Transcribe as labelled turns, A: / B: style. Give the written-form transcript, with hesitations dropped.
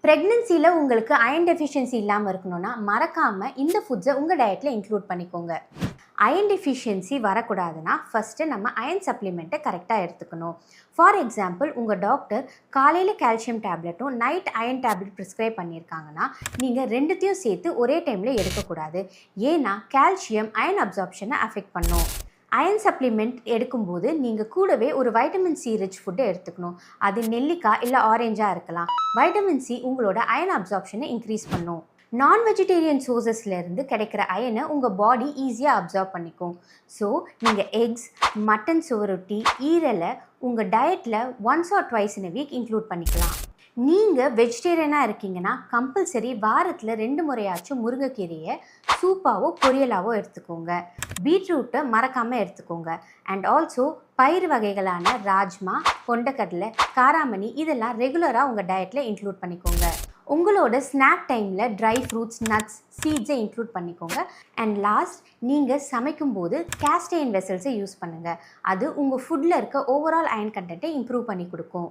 A: பிரெக்னன்சியில் உங்களுக்கு iron deficiency இல்லாமல் இருக்கணும்னா மறக்காமல் இந்த ஃபுட்ஸை உங்கள் டயட்டில் இன்க்ளூட் பண்ணிக்கோங்க. அயன் டெஃபிஷியன்சி வரக்கூடாதுன்னா ஃபஸ்ட்டு நம்ம அயன் சப்ளிமெண்ட்டை கரெக்டாக எடுத்துக்கணும். ஃபார் எக்ஸாம்பிள், உங்கள் டாக்டர் காலையில் கால்சியம் டேப்லெட்டும் நைட் அயன் டேப்லெட் ப்ரிஸ்கிரைப் பண்ணியிருக்காங்கன்னா நீங்கள் ரெண்டுத்தையும் சேர்த்து ஒரே டைமில் எடுக்கக்கூடாது. ஏன்னா கால்சியம் அயன் அப்சார்ப்ஷனை அஃபெக்ட் பண்ணும். அயன் சப்ளிமெண்ட் எடுக்கும்போது நீங்கள் கூடவே ஒரு வைட்டமின் சி ரிச் ஃபுட்டை எடுத்துக்கணும். அது நெல்லிக்காய் இல்லை ஆரஞ்சாக இருக்கலாம். வைட்டமின் சி உங்களோட அயன் அப்சார்ப்ஷனை இன்க்ரீஸ் பண்ணும். நான் வெஜிடேரியன் சோர்சஸ்லேருந்து கிடைக்கிற அயனை உங்கள் பாடி ஈஸியாக அப்சார்ப் பண்ணிக்கும். ஸோ நீங்கள் எக்ஸ், மட்டன் சுவரொட்டி, ஈரலை உங்கள் டயட்டில் once R twice in a week include பண்ணிக்கலாம். நீங்கள் வெஜிடேரியனாக இருக்கீங்கன்னா கம்பல்சரி வாரத்தில் 2 முறையாச்சும் முருங்கைக்கீரையை சூப்பாவோ பொரியலாவோ எடுத்துக்கோங்க. பீட்ரூட்டை மறக்காமல் எடுத்துக்கோங்க. அண்ட் ஆல்சோ பயிர் வகைகளான ராஜ்மா, கொண்டக்கடலை, காராமணி இதெல்லாம் ரெகுலராக உங்கள் டயட்டில் இன்க்ளூட் பண்ணிக்கோங்க. உங்களோட ஸ்நாக் டைமில் ட்ரை ஃப்ரூட்ஸ், நட்ஸ், சீட்ஸை இன்க்ளூட் பண்ணிக்கோங்க. அண்ட் லாஸ்ட், நீங்கள் சமைக்கும்போது கேஸ்ட் அயர்ன் வெசல்ஸை யூஸ் பண்ணுங்கள். அது உங்கள் ஃபுட்டில் இருக்க ஓவரால் அயன் கண்டென்ட்டை இம்ப்ரூவ் பண்ணி கொடுக்கும்.